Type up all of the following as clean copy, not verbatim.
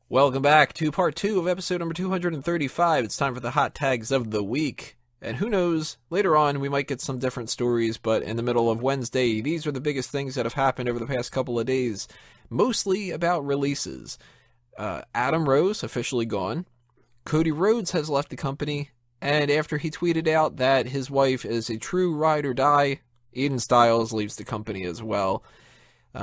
Welcome back to part 2 of episode number 235. It's time for the hot tags of the week. And who knows, later on we might get some different stories, but in the middle of Wednesday, these are the biggest things that have happened over the past couple of days. Mostly about releases. Adam Rose, officially gone. Cody Rhodes has left the company, and after he tweeted out that his wife is a true ride or die, Stiles leaves the company as well.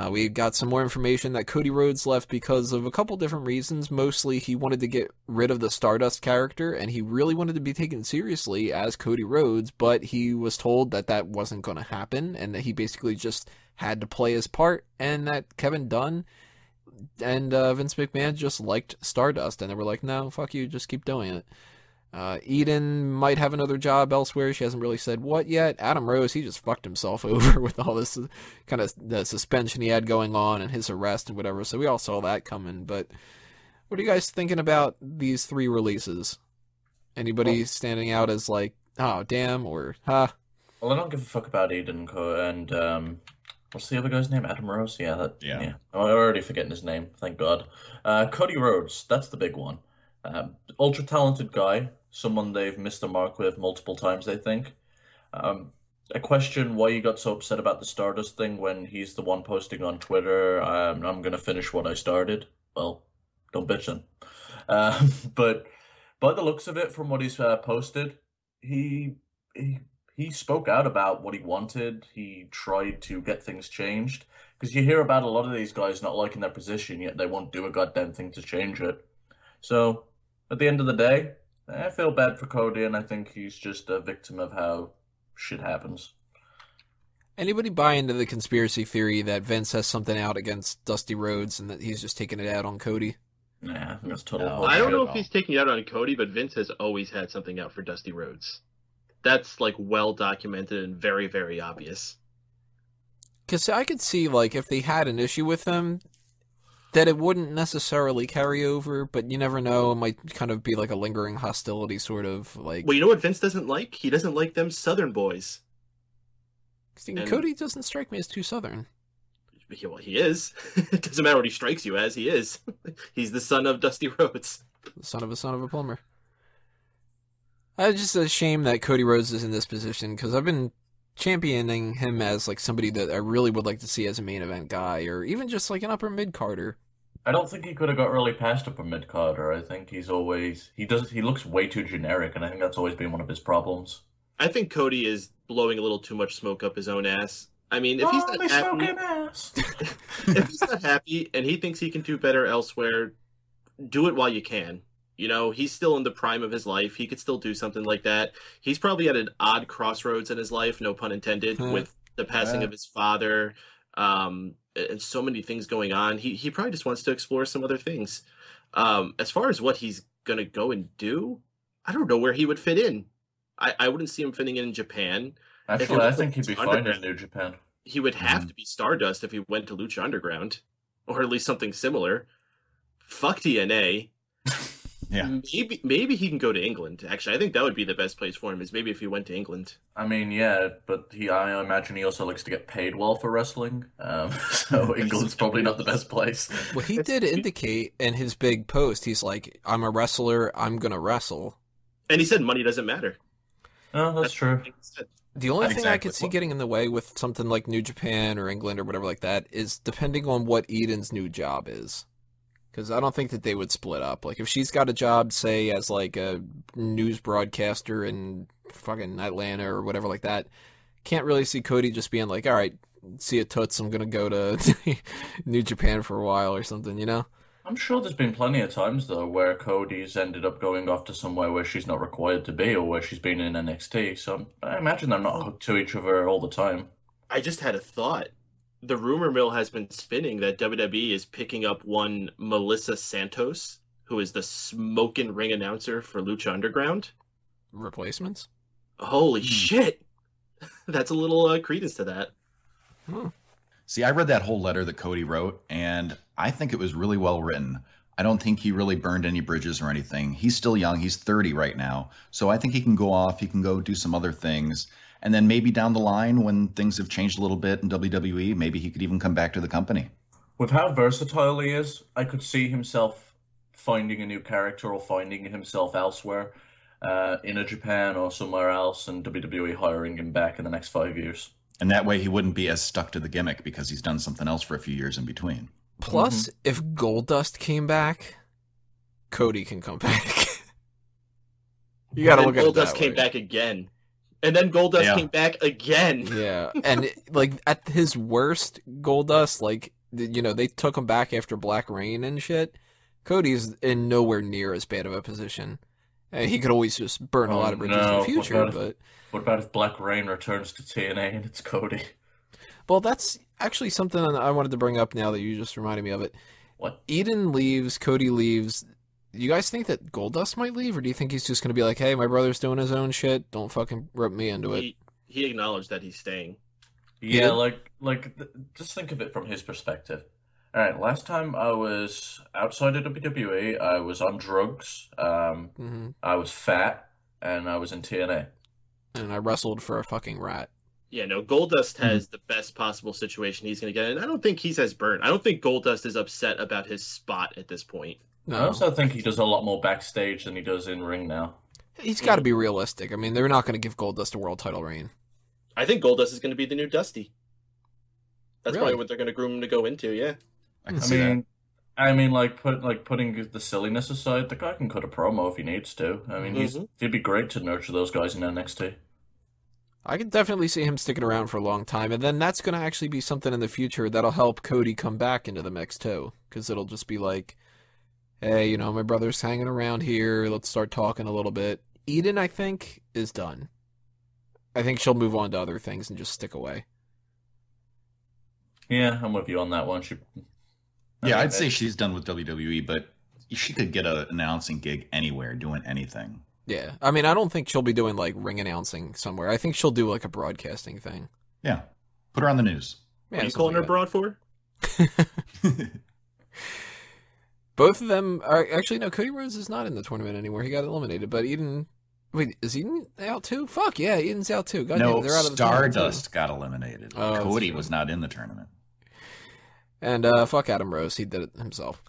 We got some more information that Cody Rhodes left because of a couple different reasons. Mostly he wanted to get rid of the Stardust character, and he really wanted to be taken seriously as Cody Rhodes, but he was told that that wasn't going to happen, and that he basically just had to play his part, and that Kevin Dunn and Vince McMahon just liked Stardust, and they were like, no, fuck you, just keep doing it. Eden might have another job elsewhere. She hasn't really said what yet. Adam Rose, he just fucked himself over with all this kind of the suspension he had going on and his arrest and whatever. So we all saw that coming. But what are you guys thinking about these 3 releases? Anybody standing out as like, oh, damn, or huh? Well, I don't give a fuck about Eden and what's the other guy's name? Adam Rose? Yeah. I'm already forgetting his name. Thank God. Cody Rhodes, that's the big one. Ultra talented guy, someone they've missed the mark with multiple times, I think. I question why you got so upset about the Stardust thing when he's the one posting on Twitter, I'm going to finish what I started. Well, don't bitch then. But by the looks of it, from what he's posted, he spoke out about what he wanted. He tried to get things changed. Because you hear about a lot of these guys not liking their position, yet they won't do a goddamn thing to change it. So, at the end of the day, I feel bad for Cody, and I think he's just a victim of how shit happens. Anybody buy into the conspiracy theory that Vince has something out against Dusty Rhodes and that he's just taking it out on Cody? Nah, I think that's total No, bullshit. I don't know if he's taking it out on Cody, but Vince has always had something out for Dusty Rhodes. That's like well documented and very, very obvious. Because I could see, like, if they had an issue with him, that it wouldn't necessarily carry over, but you never know. It might kind of be like a lingering hostility, sort of like. Well, you know what Vince doesn't like? He doesn't like them Southern boys. And Cody doesn't strike me as too Southern. Well, he is. It doesn't matter what he strikes you as. He is. He's the son of Dusty Rhodes. The son of a plumber. It's just a shame that Cody Rhodes is in this position, because I've been championing him as like somebody that I really would like to see as a main event guy, or even just like an upper mid-carder. I don't think he could have got really past upper mid-carder. I think he looks way too generic, and I think that's always been one of his problems. I think Cody is blowing a little too much smoke up his own ass. I mean, if he's not happy, if he's not happy and he thinks he can do better elsewhere, do it while you can. You know, he's still in the prime of his life. He could still do something like that. He's probably at an odd crossroads in his life, no pun intended, with the passing of his father, and so many things going on. He probably just wants to explore some other things. As far as what he's going to go and do, I don't know where he would fit in. I wouldn't see him fitting in Japan. Actually, I think he'd be fine in New Japan. He would have to be Stardust if he went to Lucha Underground, or at least something similar. Fuck TNA. Yeah. Maybe he can go to England. Actually, I think that would be the best place for him, is maybe if he went to England. I mean, yeah, but I imagine he also likes to get paid well for wrestling. So England's probably not the best place. Well, he did indicate in his big post, he's like, I'm a wrestler, I'm going to wrestle. And he said money doesn't matter. Oh, that's true. The only thing I exactly. could see getting in the way with something like New Japan or England or whatever like that is depending on what Eden's new job is. Because I don't think that they would split up. Like, if she's got a job, say, as, like, a news broadcaster in fucking Atlanta or whatever like that, can't really see Cody just being like, all right, see ya, toots, I'm going to go to New Japan for a while or something, you know? I'm sure there's been plenty of times, though, where Cody's ended up going off to somewhere where she's not required to be or where she's been in NXT. So I imagine they're not hooked to each other all the time. I just had a thought. The rumor mill has been spinning that WWE is picking up one Melissa Santos, who is the smoking ring announcer for Lucha Underground. Replacements? Holy shit! That's a little credence to that. See, I read that whole letter that Cody wrote, and I think it was really well written. I don't think he really burned any bridges or anything. He's still young. He's 30 right now. So I think he can go off. He can go do some other things. And then maybe down the line, when things have changed a little bit in WWE, maybe he could even come back to the company. With how versatile he is, I could see himself finding a new character or finding himself elsewhere, in a Japan or somewhere else, and WWE hiring him back in the next 5 years. And that way he wouldn't be as stuck to the gimmick because he's done something else for a few years in between. Plus, if Goldust came back, Cody can come back. You got to look at it that way. Goldust came back again. And then Goldust came back again. Yeah, and like at his worst, Goldust, like, you know, they took him back after Black Rain and shit. Cody's in nowhere near as bad of a position. And he could always just burn a lot of bridges in the future. What about if Black Rain returns to TNA and it's Cody? Well, that's actually something I wanted to bring up now that you just reminded me of it. What? Eden leaves, Cody leaves. You guys think that Goldust might leave, or do you think he's just going to be like, hey, my brother's doing his own shit, don't fucking rope me into it? He acknowledged that he's staying. Yeah, just think of it from his perspective. All right, last time I was outside of WWE, I was on drugs, I was fat, and I was in TNA. And I wrestled for a fucking rat. Yeah, no, Goldust has the best possible situation he's going to get, and I don't think he's as burnt. I don't think Goldust is upset about his spot at this point. No. I also think he does a lot more backstage than he does in ring now. He's got to be realistic. I mean, they're not going to give Goldust a world title reign. I think Goldust is going to be the new Dusty. That's Really? probably what they're going to groom him to go into, yeah. I can see that. Putting the silliness aside, the guy can cut a promo if he needs to. I mean, he'd be great to nurture those guys in NXT. I can definitely see him sticking around for a long time, and then that's going to actually be something in the future that'll help Cody come back into the mix, too. Because it'll just be like, hey, you know, my brother's hanging around here, let's start talking a little bit. Eden, I think, is done. I think she'll move on to other things and just stick away. Yeah, I'm with you on that one. I'd say she's done with WWE, but she could get an announcing gig anywhere, doing anything. Yeah, I mean, I don't think she'll be doing, like, ring announcing somewhere. I think she'll do, like, a broadcasting thing. Yeah, put her on the news. Yeah, what are you calling her broad for? Both of them are... Actually, no, Cody Rhodes is not in the tournament anymore. He got eliminated, but Eden... Wait, is Eden out too? Fuck, yeah, Eden's out too. God damn, they're out of the Stardust got eliminated. Oh, Cody was not in the tournament. And fuck Adam Rose, he did it himself.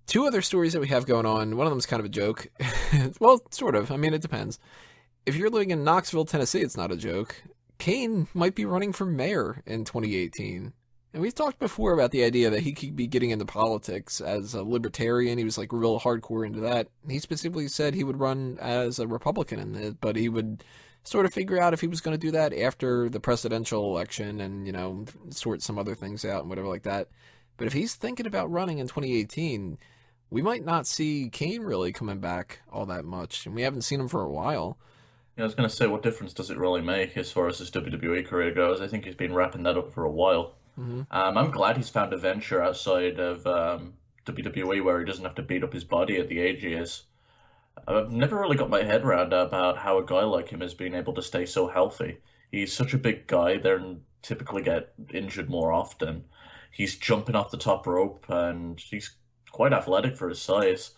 Two other stories that we have going on. One of them is kind of a joke. Well, sort of. I mean, it depends. If you're living in Knoxville, Tennessee, it's not a joke. Kane might be running for mayor in 2018. And we've talked before about the idea that he could be getting into politics as a libertarian. He was like real hardcore into that. He specifically said he would run as a Republican in it, but he would sort of figure out if he was going to do that after the presidential election and, you know, sort some other things out and whatever like that. But if he's thinking about running in 2018... we might not see Kane really coming back all that much, and we haven't seen him for a while. Yeah, I was going to say, what difference does it really make as far as his WWE career goes? I think he's been wrapping that up for a while. I'm glad he's found a venture outside of WWE where he doesn't have to beat up his body at the age he is. I've never really got my head around about how a guy like him has been able to stay so healthy. He's such a big guy, they typically get injured more often. He's jumping off the top rope, and he's quite athletic for his size.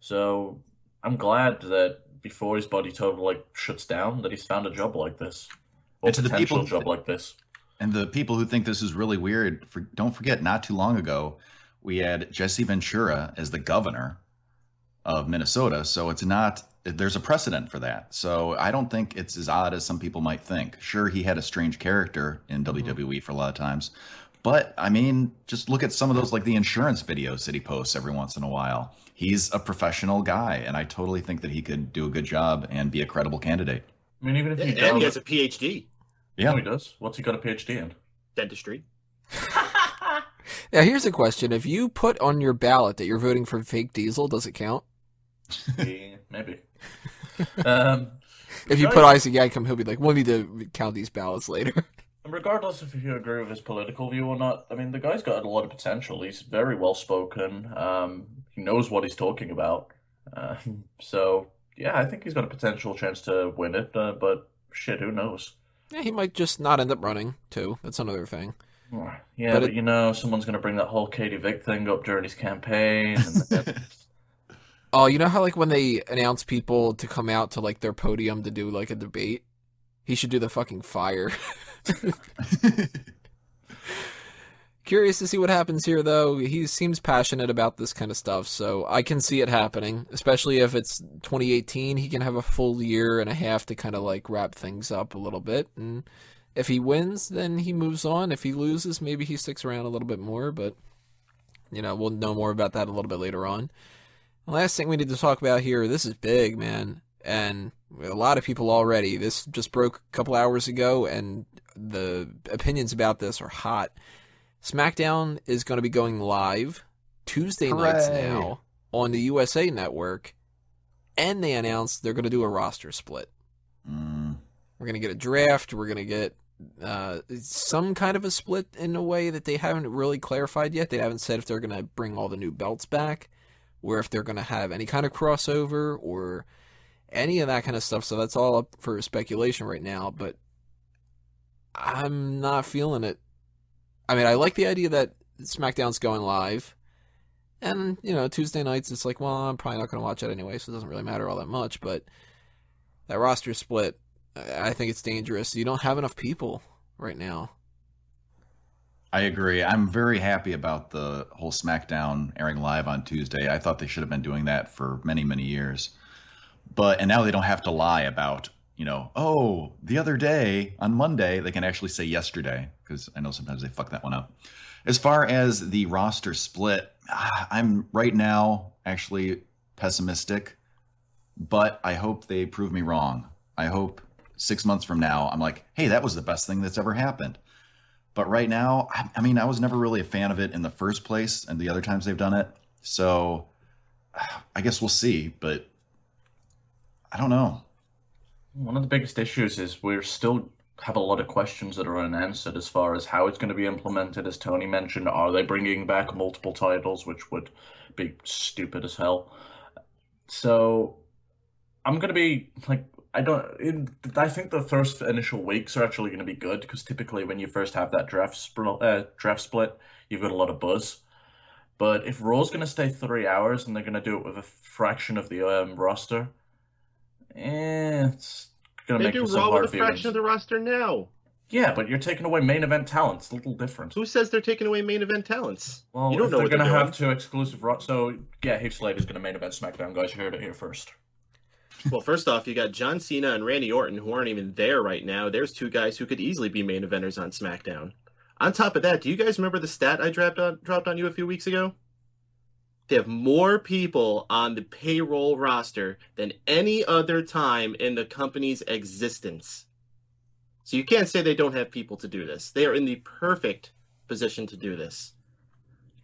So I'm glad that before his body totally shuts down, that he's found a job like this. Or And to the potential people- job like this. And the people who think this is really weird, don't forget, not too long ago, we had Jesse Ventura as the governor of Minnesota. So there's a precedent for that. So I don't think it's as odd as some people might think. Sure, he had a strange character in WWE for a lot of times. But, I mean, just look at some of those, like the insurance videos that he posts every once in a while. He's a professional guy, and I totally think that he could do a good job and be a credible candidate. I mean, even if he And he has a PhD. Yeah. No, he does. What's he got a PhD in? Dentistry. Now, here's a question. If you put on your ballot that you're voting for fake Diesel, does it count? Yeah, maybe. If you put Isaac Yankem, he'll be like, we'll need to count these ballots later. And regardless if you agree with his political view or not, I mean, the guy's got a lot of potential. He's very well spoken. He knows what he's talking about. So, yeah, I think he's got a potential chance to win it. But shit, who knows? Yeah, he might just not end up running, too. That's another thing. Yeah, but you know, someone's going to bring that whole Katie Vick thing up during his campaign. And Oh, you know how, like, when they announce people to come out to, like, their podium to do, like, a debate? He should do the fucking fire. Curious to see what happens here, though. He seems passionate about this kind of stuff, so I can see it happening, especially if it's 2018. He can have a full year and a half to kind of like wrap things up a little bit, and if he wins, then he moves on. If he loses, maybe he sticks around a little bit more, but we'll know more about that a little bit later on. The last thing we need to talk about here, this is big, man, and a lot of people already. This just broke a couple hours ago, and the opinions about this are hot. SmackDown is going to be going live Tuesday nights now on the USA Network, and they announced they're going to do a roster split. We're going to get a draft. We're going to get some kind of a split in a way that they haven't really clarified yet. They haven't said if they're going to bring all the new belts back or if they're going to have any kind of crossover or any of that kind of stuff. So that's all up for speculation right now, but I'm not feeling it. I mean, I like the idea that SmackDown's going live, and, Tuesday nights, it's like, well, I'm probably not going to watch it anyway, so it doesn't really matter all that much, but that roster split, I think it's dangerous. You don't have enough people right now. I agree. I'm very happy about the whole SmackDown airing live on Tuesday. I thought they should have been doing that for many, many years. And now they don't have to lie about, the other day on Monday, they can actually say yesterday, because I know sometimes they fuck that one up. As far as the roster split, I'm right now actually pessimistic, but I hope they prove me wrong. I hope 6 months from now, I'm like, hey, that was the best thing that's ever happened. But right now, I mean, I was never really a fan of it in the first place and the other times they've done it. So I guess we'll see, but I don't know. One of the biggest issues is we still have a lot of questions that are unanswered as far as how it's going to be implemented. As Tony mentioned, are they bringing back multiple titles, which would be stupid as hell? So I'm going to be like, I think the first initial weeks are actually going to be good because typically when you first have that draft split, you've got a lot of buzz. But if Raw's going to stay 3 hours and they're going to do it with a fraction of the roster, it's going to make it so hard for you. They do Raw with a fraction of the roster now. Yeah, but you're taking away main event talent. It's a little different. Who says they're taking away main event talents? Well, you don't know they're going to have two exclusive Raw. So, yeah, Heath Slater's going to main event SmackDown. Guys, you heard it here first. Well, first off, you got John Cena and Randy Orton, who aren't even there right now. There's two guys who could easily be main eventers on SmackDown. On top of that, do you guys remember the stat I dropped on you a few weeks ago? They have more people on the payroll roster than any other time in the company's existence. So you can't say they don't have people to do this. They are in the perfect position to do this.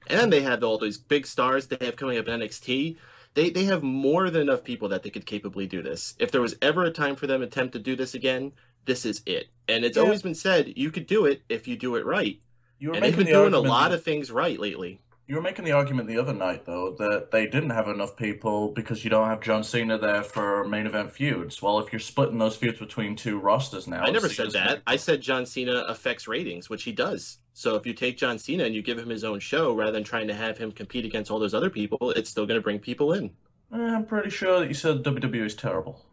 And they have all these big stars they have coming up in NXT. They have more than enough people that they could capably do this. If there was ever a time for them to attempt to do this again, this is it. And it's always been said, you could do it if you do it right. And they've been doing a lot of things right lately. You were making the argument the other night, though, that they didn't have enough people because you don't have John Cena there for main event feuds. Well, if you're splitting those feuds between two rosters now... I never said that. I said John Cena affects ratings, which he does. So if you take John Cena and you give him his own show, rather than trying to have him compete against all those other people, it's still going to bring people in. I'm pretty sure that you said WWE is terrible.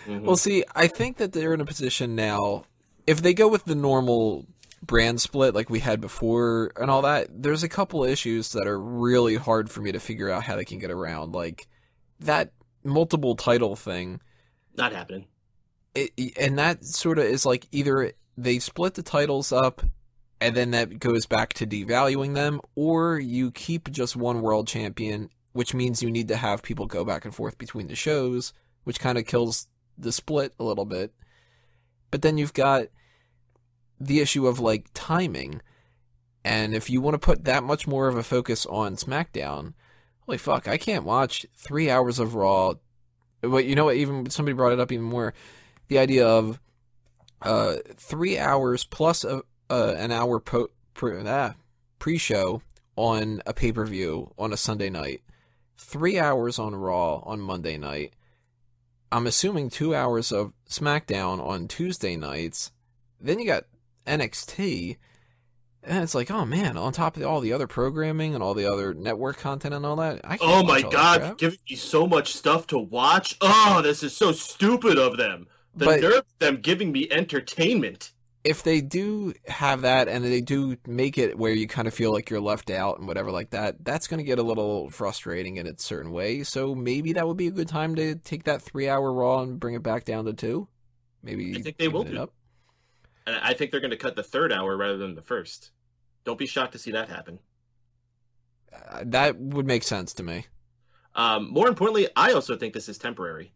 Well, see, I think that they're in a position now, if they go with the normal brand split like we had before and all that, there's a couple of issues that are really hard for me to figure out how they can get around. Like, that multiple title thing. Not happening. And that sort of is like either they split the titles up and then that goes back to devaluing them, or you keep just one world champion, which means you need to have people go back and forth between the shows, which kind of kills the split a little bit. But then you've got the issue of, like, timing. And if you want to put that much more of a focus on SmackDown, holy fuck, I can't watch 3 hours of Raw. But you know what, even somebody brought it up even more. The idea of 3 hours plus an hour pre-show on a pay-per-view on a Sunday night. 3 hours on Raw on Monday night. I'm assuming 2 hours of SmackDown on Tuesday nights. Then you got NXT, and it's like, oh man, on top of all the other programming and all the other network content and all that, I can't oh my god, giving me so much stuff to watch. Oh, this is so stupid of them. The nerve of them giving me entertainment. if they do have that and they do make it where you kind of feel like you're left out and whatever like that, that's going to get a little frustrating in a certain way. So maybe that would be a good time to take that 3-hour Raw and bring it back down to 2. Maybe I think they will do. And I think they're going to cut the 3rd hour rather than the 1st. Don't be shocked to see that happen. That would make sense to me. More importantly, I also think this is temporary.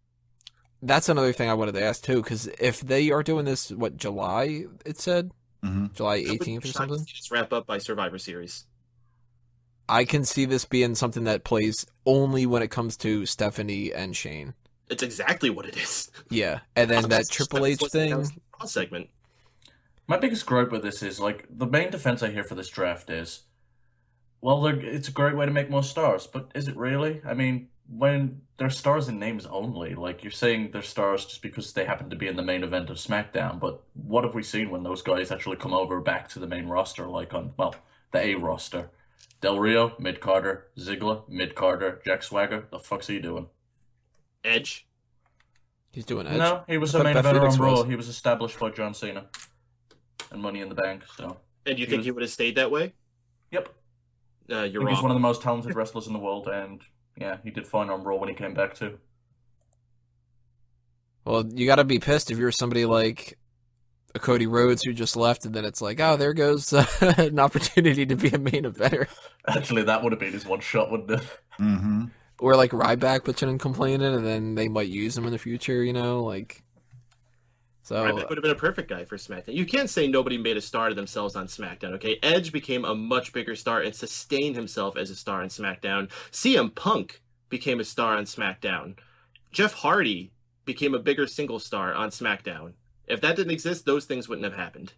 That's another thing I wanted to ask, too, because if they are doing this, what, July, it said? Mm-hmm. July 18th or something? Just wrap up by Survivor Series. I can see this being something that plays only when it comes to Stephanie and Shane. It's exactly what it is. Yeah, and then that Triple H thing. Segment. My biggest gripe with this is, like, the main defense I hear for this draft is, well, it's a great way to make more stars, but is it really? I mean, when they're stars in names only, like, you're saying they're stars just because they happen to be in the main event of SmackDown, but what have we seen when those guys actually come over back to the main roster, like on, well, the A roster? Del Rio, mid-Carter. Ziggler, mid-Carter. Jack Swagger, the fuck's he doing? Edge? He's doing Edge? No, he was a main eventer on Raw. He was established by John Cena and Money in the Bank, so... And you think he would have stayed that way? Yep. You're wrong. He's one of the most talented wrestlers in the world, and yeah, he did fine on Raw when he came back too. Well, you gotta be pissed if you're somebody like a Cody Rhodes who just left, and then it's like, oh, there goes an opportunity to be a main eventer. Actually, that would have been his one shot, wouldn't it? Mm-hmm. Or like Ryback puts in complaining, and then they might use him in the future, you know, like... So Ryback would have been a perfect guy for SmackDown. You can't say nobody made a star of themselves on SmackDown, okay? Edge became a much bigger star and sustained himself as a star on SmackDown. CM Punk became a star on SmackDown. Jeff Hardy became a bigger single star on SmackDown. If that didn't exist, those things wouldn't have happened.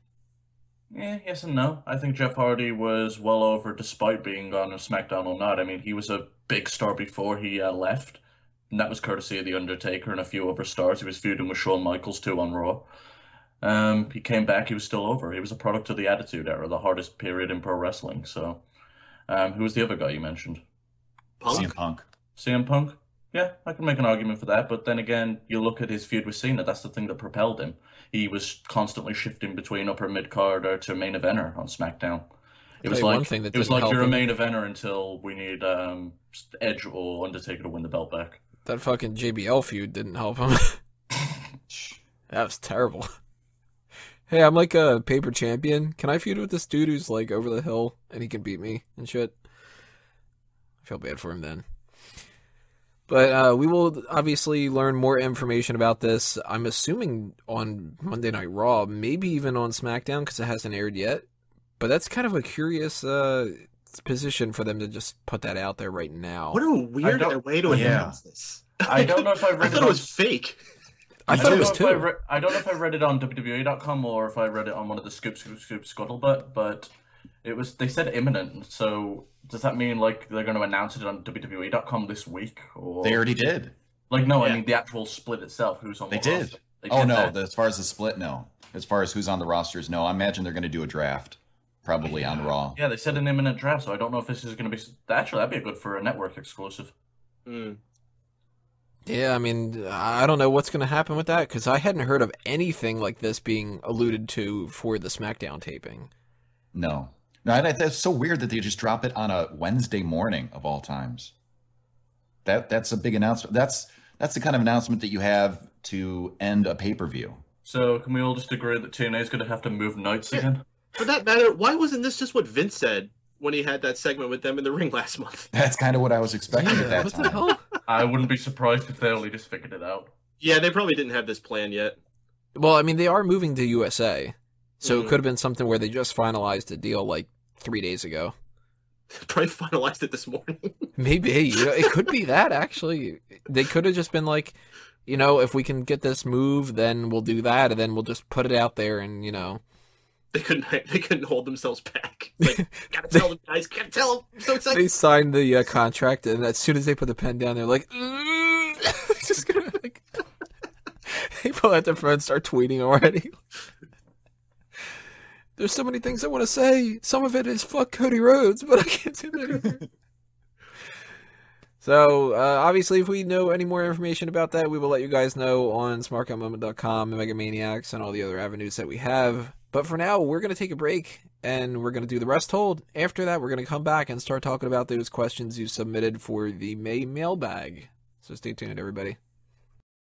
Yeah, yes and no. I think Jeff Hardy was well over despite being on SmackDown or not. I mean, he was a big star before he left. And that was courtesy of The Undertaker and a few other stars. He was feuding with Shawn Michaels too on Raw. He came back, he was still over. He was a product of the Attitude Era, the hardest period in pro wrestling. So, who was the other guy you mentioned? Punk? CM Punk. CM Punk? Yeah, I can make an argument for that. But then again, you look at his feud with Cena, that's the thing that propelled him. He was constantly shifting between upper mid-carder to main eventer on SmackDown. It was like you're a main eventer until we need Edge or Undertaker to win the belt back. That fucking JBL feud didn't help him. That was terrible. Hey, I'm like a paper champion. Can I feud with this dude who's like over the hill and he can beat me and shit? I feel bad for him then. But we will obviously learn more information about this, I'm assuming, on Monday Night Raw, maybe even on SmackDown because it hasn't aired yet. But that's kind of a curious position for them to just put that out there right now. What a weird way to announce this. I don't know if I read it. I thought it was fake. I thought it was too. I don't know if I read it on WWE.com or if I read it on one of the Scoop Scuttlebutt, but it was. They said imminent. So does that mean like they're going to announce it on WWE.com this week? Or they already did. Like no, I mean the actual split itself. Who's on? They did. As far as the split, no. As far as who's on the rosters, no. I imagine they're going to do a draft. Probably on Raw. Yeah, they said an imminent draft, so I don't know if this is going to be... Actually, that'd be good for a network exclusive. Mm. Yeah, I mean, I don't know what's going to happen with that, because I hadn't heard of anything like this being alluded to for the SmackDown taping. No. That's so weird that they just drop it on a Wednesday morning of all times. That's a big announcement. That's the kind of announcement that you have to end a pay-per-view. So, can we all just agree that TNA is going to have to move nights again? For that matter, why wasn't this just what Vince said when he had that segment with them in the ring last month? That's kind of what I was expecting at that what time. The hell? I wouldn't be surprised if they only just figured it out. Yeah, they probably didn't have this plan yet. Well, I mean, they are moving to USA, so it could have been something where they just finalized a deal like 3 days ago. Probably finalized it this morning. Maybe. It could be that, actually. They could have just been like, if we can get this move, then we'll do that, and then we'll just put it out there and, They couldn't hold themselves back. Like, gotta tell them, guys. Gotta tell them. I'm so excited. They signed the contract, and as soon as they put the pen down, they're like, just gonna like. They pull out their phone and start tweeting already. There's so many things I want to say. Some of it is fuck Cody Rhodes, but I can't say that. So, obviously, if we know any more information about that, we will let you guys know on smarkoutmoment.com and Megamaniacs and all the other avenues that we have. But for now, we're going to take a break, and we're going to do the rest hold. After that, we're going to come back and start talking about those questions you submitted for the May mailbag. So stay tuned, everybody.